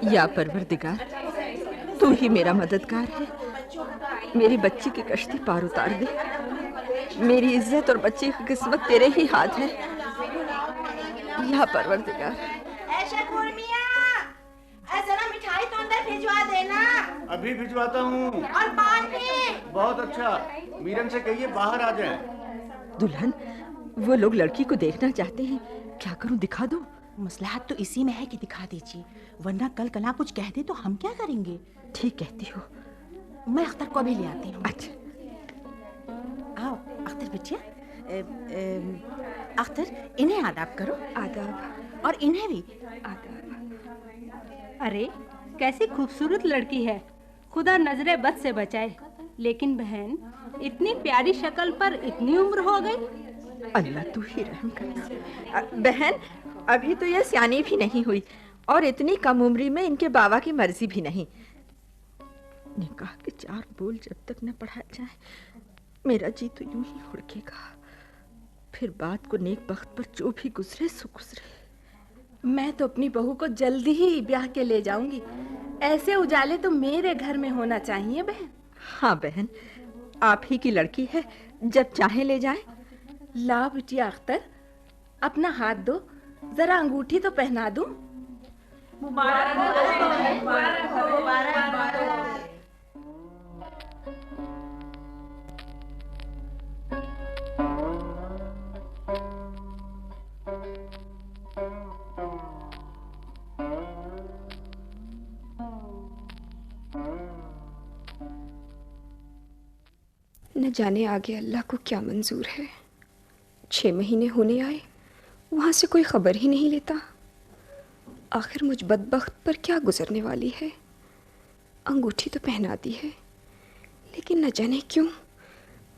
या परवरदिगार, तू ही मेरा मददगार है। मेरी बच्ची की कश्ती पार उतार दे। मेरी इज्जत और बच्ची की किस्मत तेरे ही हाथ है। या परवरदिगार। ऐशा कुर्मिया, जरा मिठाई तो अंदर भिजवा देना। अभी भिजवाता हूँ। और पान भी। बहुत अच्छा, मीरन से कहिए बाहर आ जाए। दुल्हन, वो लोग लड़की को देखना चाहते हैं। क्या करूं, दिखा दूं? मसलहत तो इसी में है कि दिखा दीजिए, वरना कल कला कुछ कह दे तो हम क्या करेंगे। ठीक कहती हो। मैं अख्तर को भी ले आती हूँ। अच्छा। आओ अख्तर बिटिया। अख्तर, इन्हें आदाब करो। आदाब। और इन्हें भी आदाब। अरे कैसी खूबसूरत लड़की है, खुदा नजरे बद से बचाए। लेकिन बहन, इतनी प्यारी शक्ल पर इतनी उम्र हो गई। अल्लाह तू ही रहम करना। बहन, अभी तो यह सियानी भी नहीं हुई और इतनी कम उम्री में इनके बाबा की मर्जी भी नहीं। निकाह के 4 बोल जब तक न पढ़ा जाए, मेरा जी तो यूं ही हुड़केगा। फिर बात को नेक बख्त पर जो भी गुजरे सो गुजरे। मैं तो अपनी बहू को जल्दी ही ब्याह के ले जाऊंगी। ऐसे उजाले तो मेरे घर में होना चाहिए बहन। हाँ बहन, आप ही की लड़की है, जब चाहे ले जाएं। ला बिटिया अख्तर, अपना हाथ दो, जरा अंगूठी तो पहना दूं। मुबारक हो, मुबारक हो, मुबारक हो। न जाने आगे अल्लाह को क्या मंजूर है। 6 महीने होने आए, वहाँ से कोई खबर ही नहीं लेता। आखिर मुझ बदबख्त पर क्या गुजरने वाली है। अंगूठी तो पहना दी है, लेकिन न जाने क्यों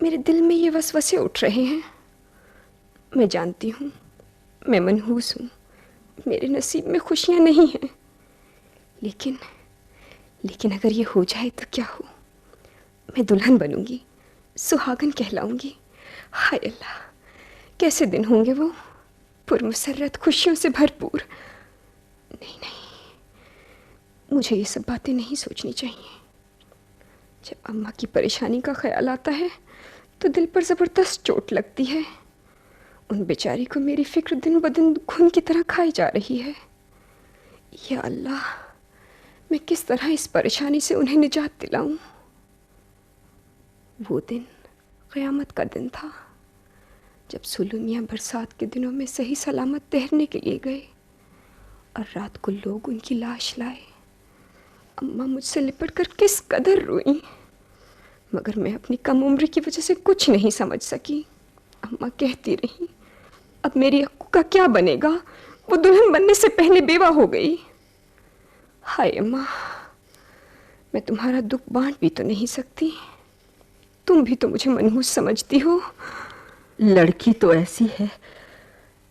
मेरे दिल में ये वसवसे उठ रहे हैं। मैं जानती हूँ मैं मनहूस हूँ, मेरे नसीब में खुशियाँ नहीं हैं। लेकिन अगर ये हो जाए तो क्या हो। मैं दुल्हन बनूंगी, सुहागन कहलाऊंगी। हाय अल्लाह, कैसे दिन होंगे वो, पुरमसरत खुशियों से भरपूर। नहीं, मुझे ये सब बातें नहीं सोचनी चाहिए। जब अम्मा की परेशानी का ख्याल आता है तो दिल पर ज़बरदस्त चोट लगती है। उन बेचारी को मेरी फिक्र दिन ब दिन खून की तरह खाई जा रही है। या अल्लाह, मैं किस तरह इस परेशानी से उन्हें निजात दिलाऊं। वो दिन क़यामत का दिन था, जब सुल्लू मियाँ बरसात के दिनों में सही सलामत तैरने के लिए गए और रात को लोग उनकी लाश लाए। अम्मा मुझसे लिपट कर किस कदर रोईं, मगर मैं अपनी कम उम्र की वजह से कुछ नहीं समझ सकी। अम्मा कहती रही, अब मेरी अक्कू का क्या बनेगा, वो दुल्हन बनने से पहले बेवा हो गई। हाय अम्मा, मैं तुम्हारा दुख बांट भी तो नहीं सकती। तुम भी तो मुझे मनहूस समझती हो। लड़की तो ऐसी है,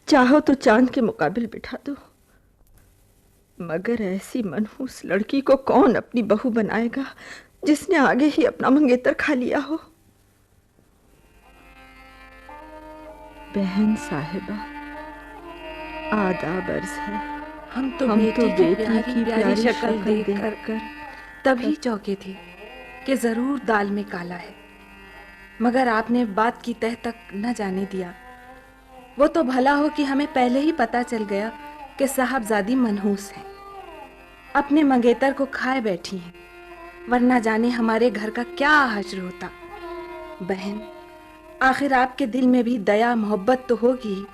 चाहो तो चांद के मुकाबिल बिठा दो, मगर ऐसी मनहूस लड़की को कौन अपनी बहू बनाएगा, जिसने आगे ही अपना मंगेतर खा लिया हो। बहन साहिबा, आदाब अर्ज है। हम तो बेटी की प्यारी शक्ल देखकर तभी चौंके थे कि जरूर दाल में काला है, मगर आपने बात की तह तक न जाने दिया। वो तो भला हो कि हमें पहले ही पता चल गया कि साहबजादी मनहूस हैं, अपने मंगेतर को खाए बैठी हैं, वरना जाने हमारे घर का क्या हश्र होता। बहन, आखिर आपके दिल में भी दया मोहब्बत तो होगी,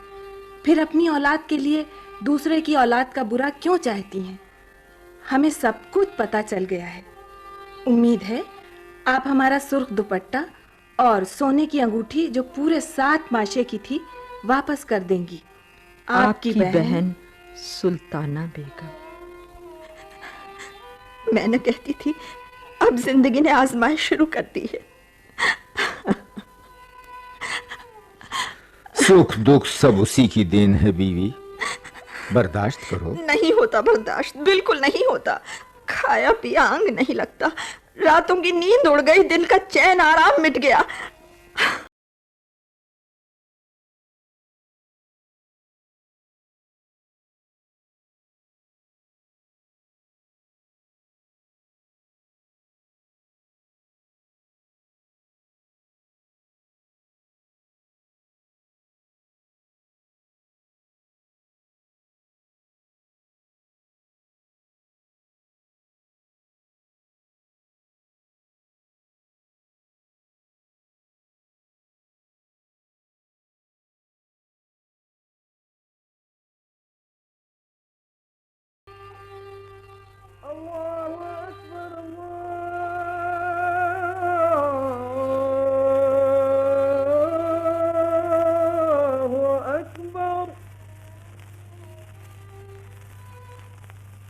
फिर अपनी औलाद के लिए दूसरे की औलाद का बुरा क्यों चाहती हैं? हमें सब कुछ पता चल गया है। उम्मीद है आप हमारा सुर्ख दुपट्टा और सोने की अंगूठी जो पूरे 7 माशे की थी वापस कर देंगी। आपकी बहन सुल्ताना बेगम। मैंने कहती थी अब जिंदगी ने आजमाइश शुरू कर दी है। सुख दुख सब उसी की देन है बीवी, बर्दाश्त करो। नहीं होता बर्दाश्त, बिल्कुल नहीं होता। खाया पिया अंग नहीं लगता, रातों की नींद उड़ गई, दिन का चैन आराम मिट गया।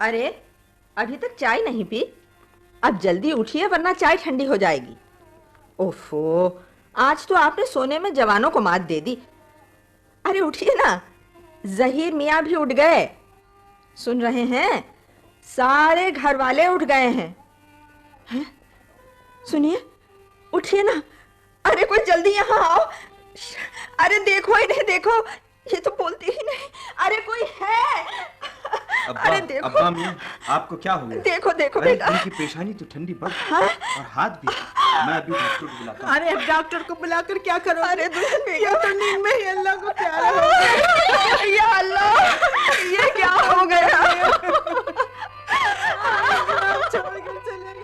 अरे अभी तक चाय नहीं पी? अब जल्दी उठिए वरना चाय ठंडी हो जाएगी। ओफो, आज तो आपने सोने में जवानों को मात दे दी। अरे उठिए ना, जहीर मियाँ भी उठ गए। सुन रहे हैं, सारे घर वाले उठ गए हैं। हैं? सुनिए, उठिए ना। अरे कोई जल्दी यहाँ आओ। अरे देखो इन्हें, देखो, ये तो बोलती ही नहीं। अरे कोई है? अरे देखो। अब्बा मियां, आपको क्या हुआ? देखो देखो अरे बेटा। इनकी पेशानी तो ठंडी पड़ और हाथ भी। मैं अभी डॉक्टर को बुलाता हूं। अरे अब डॉक्टर को बुलाकर क्या करो? अरे दुल्हन बेगम, तो नींद में ही अल्लाह को प्यारा हो गया। या अल्लाह, ये क्या हो गया? छोड़ कर चले गए।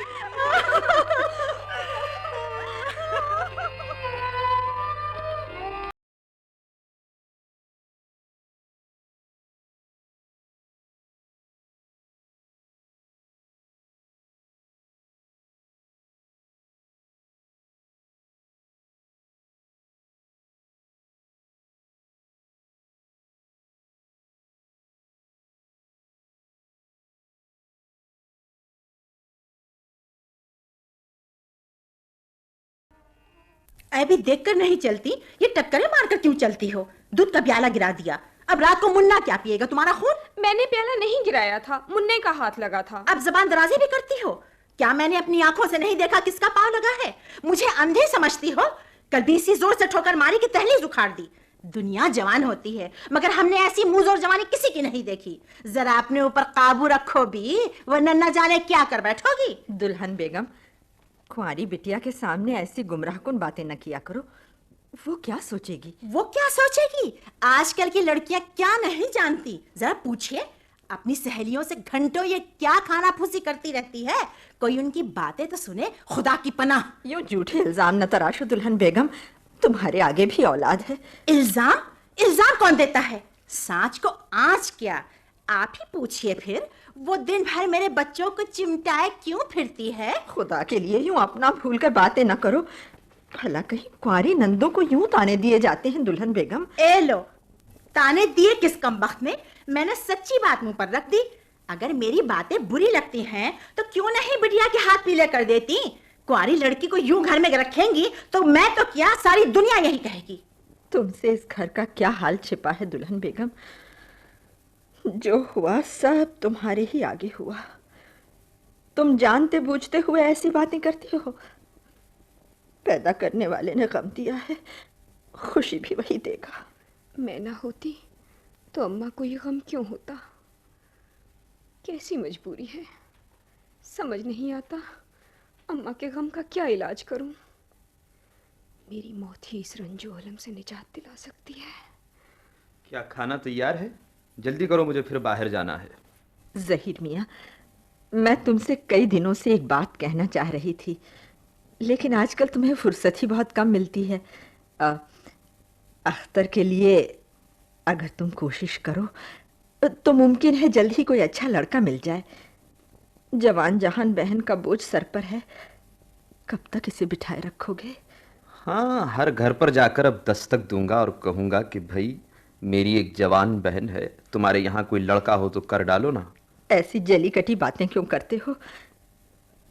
अभी देखकर नहीं चलती, ये टक्करें मारकर क्यों चलती हो? दूध का प्याला गिरा दिया, अब रात को मुन्ना क्या पिएगा? तुम्हारा खून? मैंने प्याला नहीं गिराया था, मुन्ने का हाथ लगा था। अब जबान दराजी भी करती हो? क्या मैंने अपनी आंखों से नहीं देखा किसका पांव लगा है? मुझे अंधे समझती हो? कल भी इसी जोर से ठोकर मारी कि दहलीज उखाड़ दी। दुनिया जवान होती है, मगर हमने ऐसी मुंह जोर जवानी किसी की नहीं देखी। जरा अपने ऊपर काबू रखो भी, वरना न जाने क्या कर बैठोगी। दुल्हन बेगम, कुंवारी बिटिया के सामने ऐसी गुमराहकुन बातें न किया करो। वो क्या सोचेगी? वो क्या सोचेगी? आजकल की लड़कियां क्या नहीं जानती, जरा पूछिए अपनी सहेलियों से घंटों ये क्या खाना फूसी करती रहती है। कोई उनकी बातें तो सुने, खुदा की पनाह। यूं झूठे इल्जाम न तराशो दुल्हन बेगम, तुम्हारे आगे भी औलाद है। इल्जाम? इल्जाम कौन देता है? सांच को आंच क्या? आप ही पूछिए फिर। वो दिन भर मेरे बच्चों को चिमटाए क्यों फिरती है? खुदा के लिए यूं अपना भूल कर बातें न करो। भला कहीं कुंवारी नंदों को यूं ताने दिए जाते हैं दुल्हन बेगम? ए लो, ताने दिए किस कमबख्त ने? मैंने सच्ची बात मुंह पर रख दी। अगर मेरी बातें बुरी लगती हैं तो क्यों नहीं बिटिया के हाथ पीले कर देती? कुंवारी लड़की को यूं घर में रखेंगी तो मैं तो क्या, सारी दुनिया यही कहेगी। तुमसे इस घर का क्या हाल छिपा है दुल्हन बेगम? जो हुआ सब तुम्हारे ही आगे हुआ। तुम जानते बूझते हुए ऐसी बातें करती हो। पैदा करने वाले ने गम दिया है, खुशी भी वही देगा। मैं ना होती तो अम्मा को ये गम क्यों होता? कैसी मजबूरी है, समझ नहीं आता अम्मा के गम का क्या इलाज करूं। मेरी मौत ही इस रंजो अलम से निजात दिला सकती है। क्या खाना तैयार है? जल्दी करो, मुझे फिर बाहर जाना है। जहीर मियाँ, मैं तुमसे कई दिनों से एक बात कहना चाह रही थी, लेकिन आजकल तुम्हें फुर्सत ही बहुत कम मिलती है। अख्तर के लिए अगर तुम कोशिश करो तो मुमकिन है जल्द ही कोई अच्छा लड़का मिल जाए। जवान जहान बहन का बोझ सर पर है, कब तक इसे बिठाए रखोगे? हाँ, हर घर पर जाकर अब दस्तक दूंगा और कहूंगा कि भाई मेरी एक जवान बहन है, तुम्हारे यहाँ कोई लड़का हो तो कर डालो ना। ऐसी जली कटी बातें क्यों करते हो?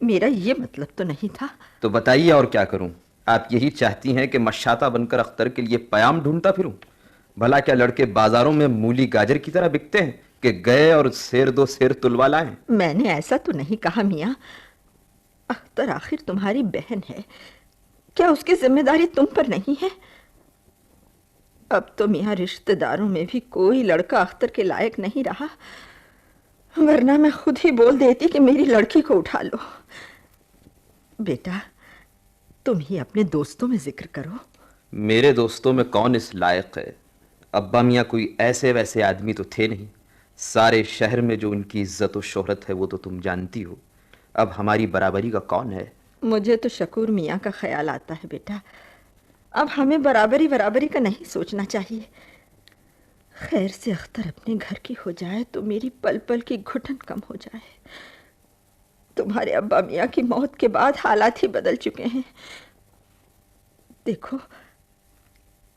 मेरा ये मतलब तो नहीं था। तो बताइए और क्या करूं? आप यही चाहती हैं कि मशाता बनकर अख्तर के लिए पयाम ढूंढता फिरूं? भला क्या लड़के बाजारों में मूली गाजर की तरह बिकते हैं कि गए और शेर दो शेर तुलवा लाएं? मैंने ऐसा तो नहीं कहा मियाँ। अख्तर आखिर तुम्हारी बहन है, क्या उसकी जिम्मेदारी तुम पर नहीं है? अब तो मियाँ रिश्तेदारों में भी कोई लड़का अख्तर के लायक नहीं रहा, वरना मैं खुद ही बोल देती कि मेरी लड़की को उठा लो। बेटा, तुम ही अपने दोस्तों में जिक्र करो। मेरे दोस्तों में कौन इस लायक है? अब्बा मियाँ कोई ऐसे वैसे आदमी तो थे नहीं। सारे शहर में जो उनकी इज्जत और शोहरत है वो तो तुम जानती हो। अब हमारी बराबरी का कौन है? मुझे तो शकूर मियाँ का ख्याल आता है बेटा। अब हमें बराबरी बराबरी का नहीं सोचना चाहिए। खैर से अख्तर अपने घर की हो जाए तो मेरी पल पल की घुटन कम हो जाए। तुम्हारे अब्बा मियाँ की मौत के बाद हालात ही बदल चुके हैं। देखो,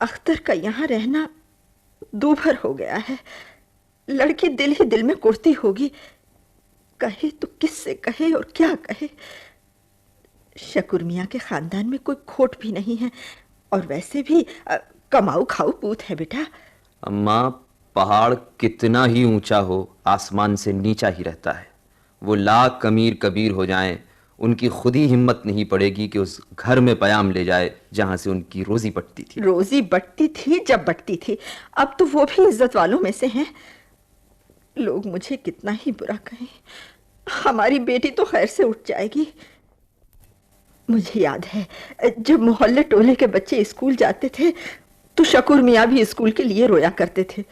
अख्तर का यहाँ रहना दूभर हो गया है। लड़की दिल ही दिल में कुड़ती होगी। कहे तो किससे कहे और क्या कहे। शकूर मियाँ के खानदान में कोई खोट भी नहीं है, और वैसे भी कमाऊ खाऊ पूत है बेटा। अम्मा, पहाड़ कितना ही ऊंचा हो, आसमान से नीचा ही रहता है। वो लाख अमीर कबीर हो जाएं, उनकी खुद ही हिम्मत नहीं पड़ेगी कि उस घर में पयाम ले जाए जहां से उनकी रोजी बटती थी। रोजी बटती थी जब बटती थी, अब तो वो भी इज्जत वालों में से हैं। लोग मुझे कितना ही बुरा कहें, हमारी बेटी तो खैर से उठ जाएगी। मुझे याद है जब मोहल्ले टोले के बच्चे स्कूल जाते थे तो शकूर मियाँ भी स्कूल के लिए रोया करते थे।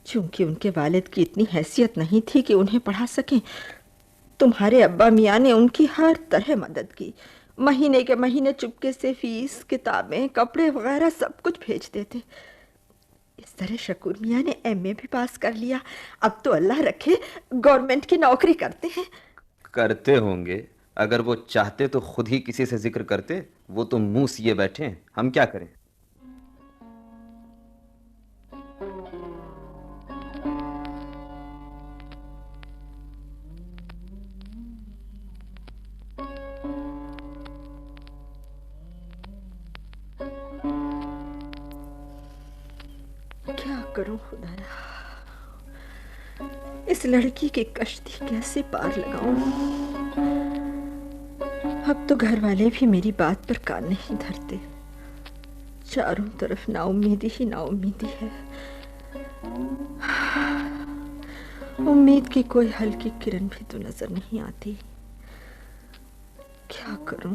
चूंकि उनके वालिद की इतनी हैसियत नहीं थी कि उन्हें पढ़ा सकें, तुम्हारे अब्बा मियाँ ने उनकी हर तरह मदद की। महीने के महीने चुपके से फीस, किताबें, कपड़े वगैरह सब कुछ भेजते थे। इस तरह शकूर मियाँ ने एमए भी पास कर लिया। अब तो अल्लाह रखे गवर्नमेंट की नौकरी करते हैं। करते होंगे, अगर वो चाहते तो खुद ही किसी से जिक्र करते। वो तो मुंह सिए बैठे हैं, हम क्या करें। क्या करूं खुदाया, इस लड़की की कश्ती कैसे पार लगाऊं। अब तो घर वाले भी मेरी बात पर कान नहीं धरते। चारों तरफ नाउम्मीदी ही नाउम्मीदी है। उम्मीद की कोई हल्की किरण भी तो नजर नहीं आती। क्या करूं,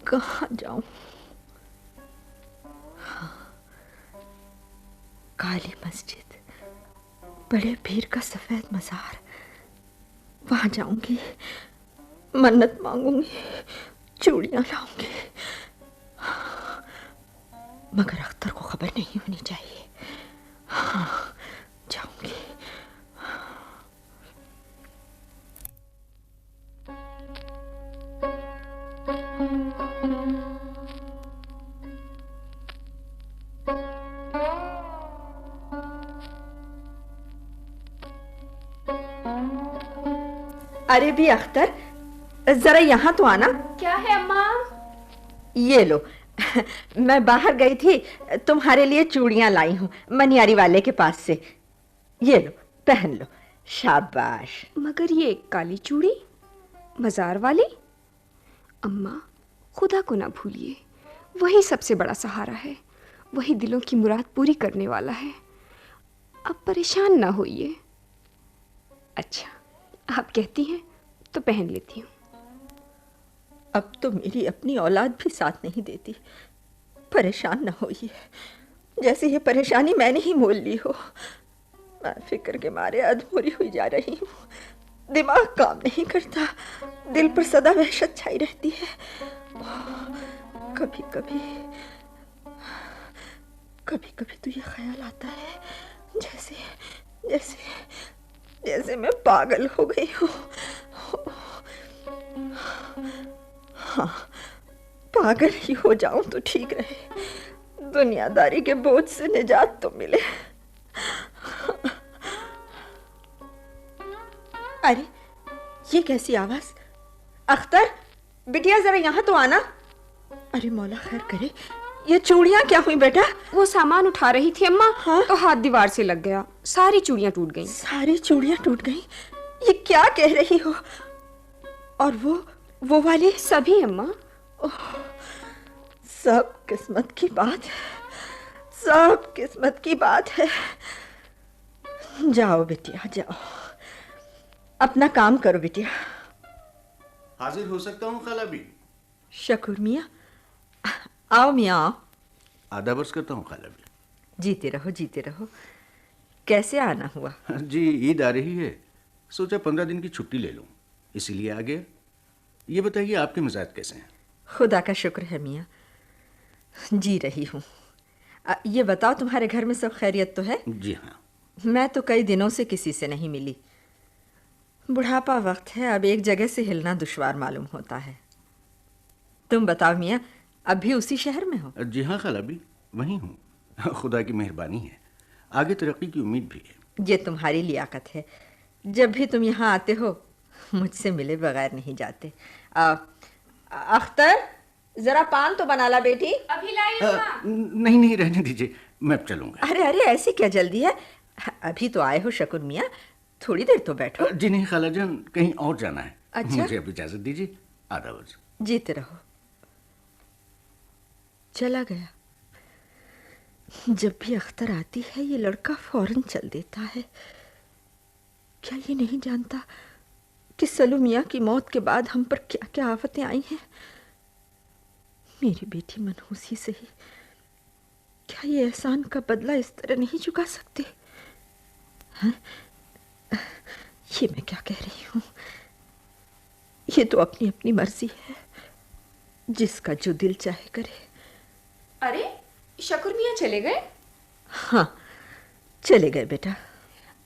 कहां जाऊं। काली मस्जिद, बड़े पीर का सफेद मजार, वहां जाऊंगी, मन्नत मांगूंगी, चूड़ियां लाऊंगी। मगर अख्तर को खबर नहीं होनी चाहिए। हाँ, जाऊंगी। अरे भी अख्तर, जरा यहाँ तो आना। क्या है अम्मा? ये लो, मैं बाहर गई थी, तुम्हारे लिए चूड़ियां लाई हूँ मनियारी वाले के पास से। ये लो, पहन लो। शाबाश। मगर ये काली चूड़ी मजार वाली? अम्मा, खुदा को ना भूलिए, वही सबसे बड़ा सहारा है, वही दिलों की मुराद पूरी करने वाला है। अब परेशान ना होइए। अच्छा, आप कहती हैं तो पहन लेती हूँ। अब तो मेरी अपनी औलाद भी साथ नहीं देती। परेशान ना होइए, जैसे ये परेशानी मैंने ही मोल ली हो। मैं फिक्र के मारे अधमोरी हुई जा रही हूँ। दिमाग काम नहीं करता, दिल पर सदा वहशत छाई रहती है। कभी कभी कभी कभी तो ये ख्याल आता है जैसे जैसे जैसे मैं पागल हो गई हूँ। हाँ, पागल ही हो जाऊं तो ठीक रहे, दुनियादारी के बोझ से निजात तो मिले। अरे ये कैसी आवाज? अख्तर, बिटिया जरा यहाँ तो आना। अरे मौला खैर करे, ये चूड़ियां क्या हुई बेटा? वो सामान उठा रही थी अम्मा। हाँ? तो हाथ दीवार से लग गया, सारी चूड़ियां टूट गईं। सारी चूड़ियां टूट गईं? ये क्या कह रही हो? और वो वाली? सभी अम्मा। सब किस्मत की बात है, सब किस्मत की बात है। जाओ बिटिया जाओ, अपना काम करो बिटिया। हाजिर हो सकता हूँ खाला भी? शकूर मियाँ, आओ मियाँ आओ। आधा बर्स करता हूँ खाला भी। जीते रहो जीते रहो। कैसे आना हुआ? जी ईद आ रही है, सोचा 15 दिन की छुट्टी ले लूँ, इसीलिए आ गया। ये बताइए आपके मिजाज कैसे हैं? खुदा का शुक्र है मियाँ, जी रही हूँ। ये बताओ तुम्हारे घर में सब खैरियत तो है? जी हाँ। मैं तो कई दिनों से किसी से नहीं मिली। बुढ़ापा वक्त है, अब एक जगह से हिलना दुश्वार मालूम होता है। तुम बताओ मियाँ, अब भी उसी शहर में हो? जी हाँ खाला भी, वहीं हूँ। खुदा की मेहरबानी है, आगे तरक्की की उम्मीद भी है। ये तुम्हारी लियाकत है, जब भी तुम यहाँ आते हो मुझसे मिले बगैर नहीं जाते। अख्तर, जरा पान तो बना ला बेटी। अभी लाई नहीं नहीं, रहने दीजिए, मैं अब चलूंगा। अरे अरे, ऐसी क्या जल्दी है? अभी तो आए हो शकुन मियाँ, थोड़ी देर तो बैठो। जी नहीं खाला जान, कहीं और जाना है। अच्छा? मुझे अब इजाजत दीजिए, आदाब। जीते रहो। चला गया। जब भी अख्तर आती है ये लड़का फौरन चल देता है। क्या ये नहीं जानता कि सलू मियाँ की मौत के बाद हम पर क्या क्या आफतें आई हैं? मेरी बेटी मनहूसी से ही क्या ये एहसान का बदला इस तरह नहीं चुका सकते? हाँ? ये मैं क्या कह रही हूँ? ये तो अपनी अपनी मर्जी है, जिसका जो दिल चाहे करे। अरे शकुर मियाँ चले गए? हाँ, चले गए बेटा।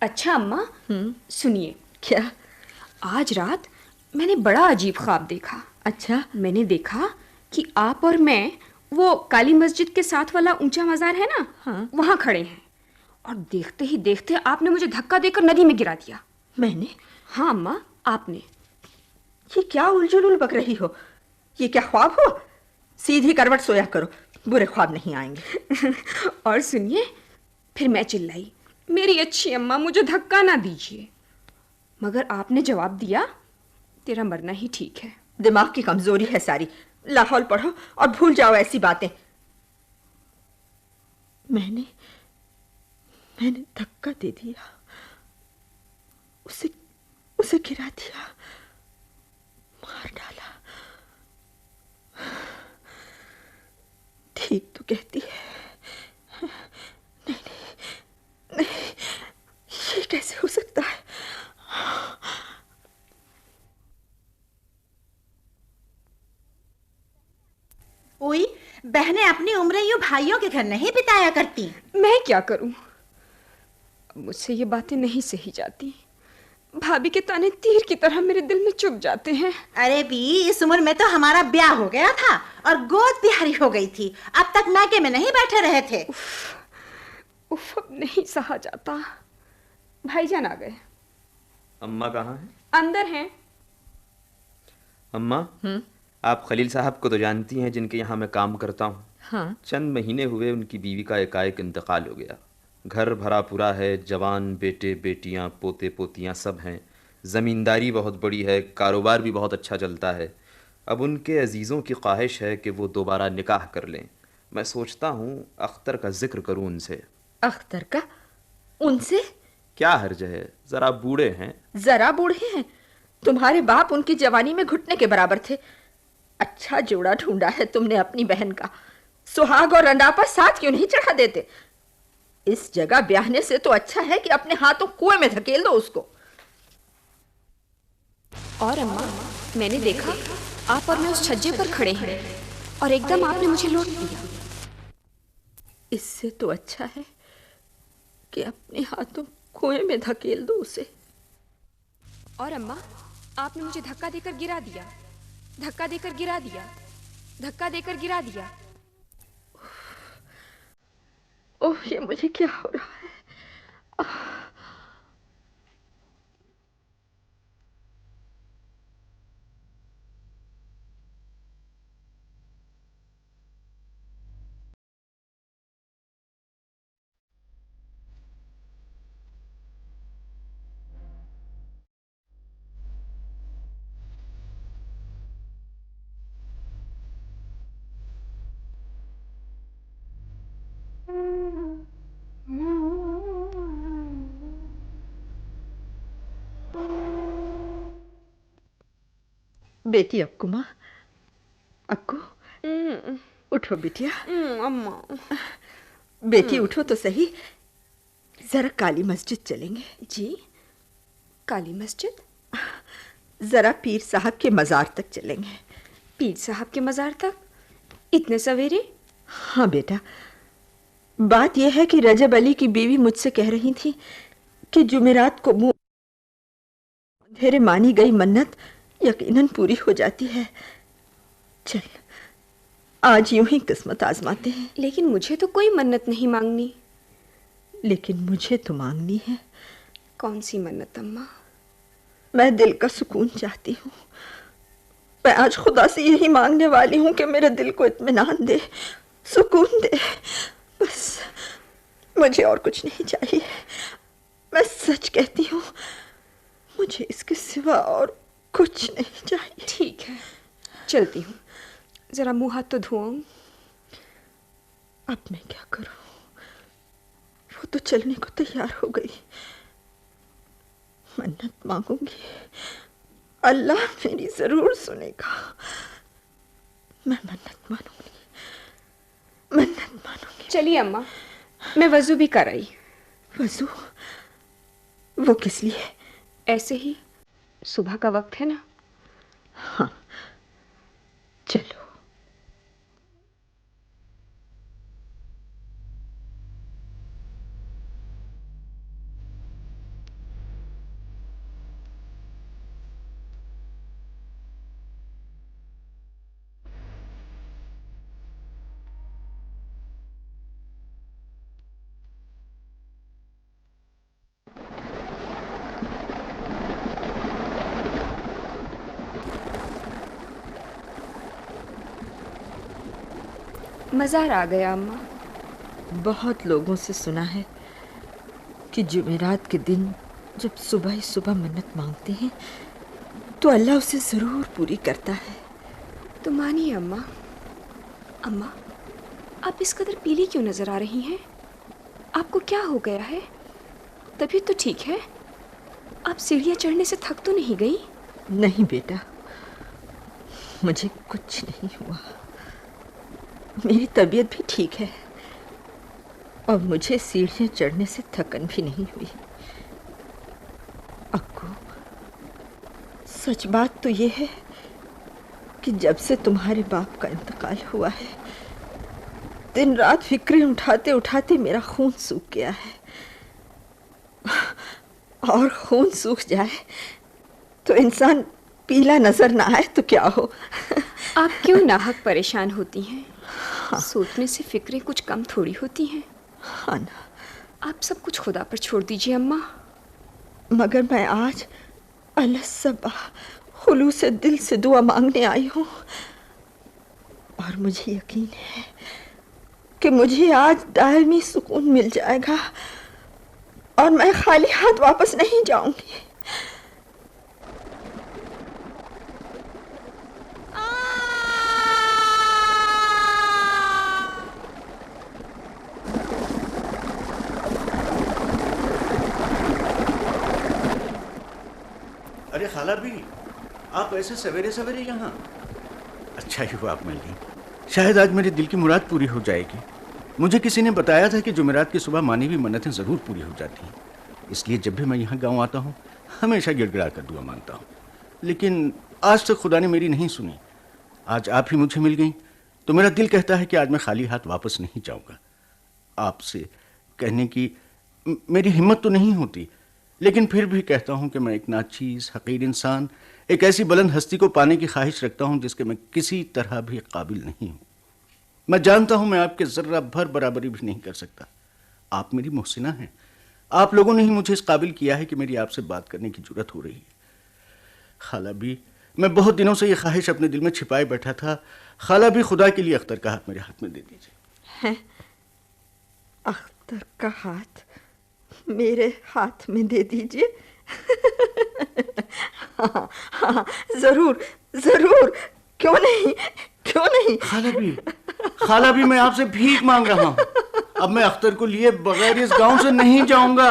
अच्छा अम्मा, सुनिए। क्या? आज रात मैंने बड़ा अजीब ख्वाब देखा। अच्छा? मैंने देखा कि आप और मैं वो काली मस्जिद के साथ वाला ऊंचा मज़ार है ना, हाँ। वहां खड़े हैं, और देखते ही देखते आपने मुझे धक्का देकर नदी में गिरा दिया। मैंने? हाँ अम्मा, आपने। ये क्या उलझुल बक रही हो? ये क्या ख्वाब हो? सीधी करवट सोया करो, बुरे ख्वाब नहीं आएंगे। और सुनिए, फिर मैं चिल्लाई, मेरी अच्छी अम्मा मुझे धक्का ना दीजिए, मगर आपने जवाब दिया, तेरा मरना ही ठीक है। दिमाग की कमजोरी है सारी। लाहौल पढ़ो और भूल जाओ ऐसी बातें। मैंने धक्का दे दिया, उसे गिरा दिया, मार डाला। ठीक तो कहती है। नहीं, ये कैसे हो सकता है? ओई, बहनें अपनी उम्र यूं भाइयों के घर नहीं बिताया करती। मैं क्या करूं? मुझसे ये बातें नहीं सही जाती। भाभी के ताने तीर की तरह मेरे दिल में चुभ जाते हैं। अरे बी, इस उम्र में तो हमारा ब्याह हो गया था और गोद बिहारी हो गई थी। अब तक मायके में नहीं बैठे रहे थे। उफ, अब नहीं सहा जाता। भाईजान आ गए। अम्मा कहाँ हैं? अंदर हैं। अम्मा, आप खलील साहब को तो जानती हैं, जिनके यहाँ मैं काम करता हूँ। हाँ। चंद महीने हुए उनकी बीवी का एकाएक इंतकाल हो गया। घर भरा पूरा है, जवान बेटे बेटियां पोते पोतियां सब हैं। ज़मींदारी बहुत बड़ी है, कारोबार भी बहुत अच्छा चलता है। अब उनके अजीज़ों की ख्वाहिश है कि वो दोबारा निकाह कर लें। मैं सोचता हूँ अख्तर का जिक्र करूँ उनसे। अख्तर का? उनसे? क्या हर्ज है, ज़रा बूढ़े हैं। जरा बूढ़े हैं? तुम्हारे बाप उनकी जवानी में घुटने के बराबर थे। अच्छा जोड़ा ढूंढा है तुमने अपनी बहन का। सुहाग और रंडापा साथ क्यों नहीं चढ़ा देते? इस जगह ब्याहने से तो अच्छा है कि अपने हाथों कुएं में धकेल दो उसको। और अम्मा, मैंने देखा आप और मैं उस छज्जे पर खड़े हैं और एकदम आपने मुझे लौट दिया। इससे तो अच्छा है कि अपने हाथों कुएं में धकेल दो उसे। और अम्मा, आपने मुझे धक्का देकर गिरा दिया, धक्का देकर गिरा दिया, धक्का देकर गिरा दिया। ओह, ये मुझे क्या हो रहा है? बेटी अक्कू, माँ अक्कू, उठो बिटिया। अम्मा। बेटी उठो तो सही, जरा काली मस्जिद चलेंगे। जी, काली मस्जिद? जरा पीर साहब के मजार तक चलेंगे। पीर साहब के मजार तक इतने सवेरे? हाँ बेटा, बात यह है कि रजब अली की बीवी मुझसे कह रही थी कि जुमेरात को मुंह अंधेरे मानी गई मन्नत यकीनन पूरी हो जाती है। चल आज यूं ही किस्मत आजमाते हैं। लेकिन मुझे तो कोई मन्नत नहीं मांगनी। लेकिन मुझे तो मांगनी है। कौन सी मन्नत अम्मा? मैं दिल का सुकून चाहती हूँ। मैं आज खुदा से यही मांगने वाली हूँ कि मेरे दिल को इत्मीनान दे, सुकून दे। बस मुझे और कुछ नहीं चाहिए। मैं सच कहती हूँ, मुझे इसके सिवा और कुछ नहीं चाहिए। ठीक है, चलती हूँ। जरा मुंह हाथ तो धोऊं। अब मैं क्या करूँ? वो तो चलने को तैयार हो गई। मन्नत मांगूंगी, अल्लाह मेरी जरूर सुनेगा। मैं मन्नत मानूंगी, मन्नत मानूंगी। चलिए अम्मा, मैं वजू भी कर आई। वजू? वो किस लिए? ऐसे ही, सुबह का वक्त है ना। हाँ चलो। मज़ार आ गया अम्मा। बहुत लोगों से सुना है कि जुमेरात के दिन जब सुबह ही सुबह मन्नत मांगते हैं तो अल्लाह उसे ज़रूर पूरी करता है। तो मानिए अम्मा। अम्मा, आप इस कदर पीली क्यों नज़र आ रही हैं? आपको क्या हो गया है? तबीयत तो ठीक है? आप सीढ़ियाँ चढ़ने से थक तो नहीं गई? नहीं बेटा, मुझे कुछ नहीं हुआ। मेरी तबीयत भी ठीक है और मुझे सीढ़ियाँ चढ़ने से थकन भी नहीं हुई। अक्कू, सच बात तो ये है कि जब से तुम्हारे बाप का इंतकाल हुआ है, दिन रात फिक्रें उठाते उठाते मेरा खून सूख गया है। और खून सूख जाए तो इंसान पीला नजर ना आए तो क्या हो। आप क्यों नाहक परेशान होती हैं? हाँ। सोचने से फिक्रें कुछ कम थोड़ी होती हैं। हाँ ना। आप सब कुछ खुदा पर छोड़ दीजिए अम्मा। मगर मैं आज अलसबा खुलूस से दिल से दुआ मांगने आई हूँ और मुझे यकीन है कि मुझे आज दायमी सुकून मिल जाएगा और मैं खाली हाथ वापस नहीं जाऊंगी। अरे खाला भी, आप ऐसे सवेरे सवेरे यहाँ? अच्छा ही हुआ आप मिल गई। शायद आज मेरे दिल की मुराद पूरी हो जाएगी। मुझे किसी ने बताया था कि जुमेरात की सुबह मानी हुई मन्नतें ज़रूर पूरी हो जाती हैं, इसलिए जब भी मैं यहाँ गाँव आता हूँ हमेशा गिड़गिड़ा कर दुआ मांगता हूँ। लेकिन आज तक खुदा ने मेरी नहीं सुनी। आज आप ही मुझे मिल गई तो मेरा दिल कहता है कि आज मैं खाली हाथ वापस नहीं जाऊँगा। आपसे कहने की मेरी हिम्मत तो नहीं होती, लेकिन फिर भी कहता हूं कि मैं एक नाचीज़ हकीर इंसान, एक ऐसी बुलंद हस्ती को पाने की ख्वाहिश रखता हूं जिसके मैं किसी तरह भी काबिल नहीं हूं। मैं जानता हूं मैं आपके ज़र्रा भर बराबरी भी नहीं कर सकता। आप मेरी मोहसिना हैं। आप लोगों ने ही मुझे इस काबिल किया है कि मेरी आपसे बात करने की जुर्रत हो रही है। खाला भी, मैं बहुत दिनों से ये ख्वाहिश अपने दिल में छिपाए बैठा था। खाला भी, खुदा के लिए अख्तर का हाथ मेरे हाथ में दे दीजिए। हैं? अख्तर का हाथ मेरे हाथ में दे दीजिए। हाँ, हाँ, जरूर जरूर, क्यों नहीं, क्यों नहीं। खाला भी मैं आपसे भीख मांग रहा हूँ। अब मैं अख्तर को लिए बगैर इस गांव से नहीं जाऊंगा।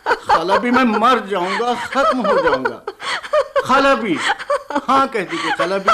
खाला भी, मैं मर जाऊंगा, खत्म हो जाऊंगा। खाला भी, हाँ कह दीजिए खाला भी।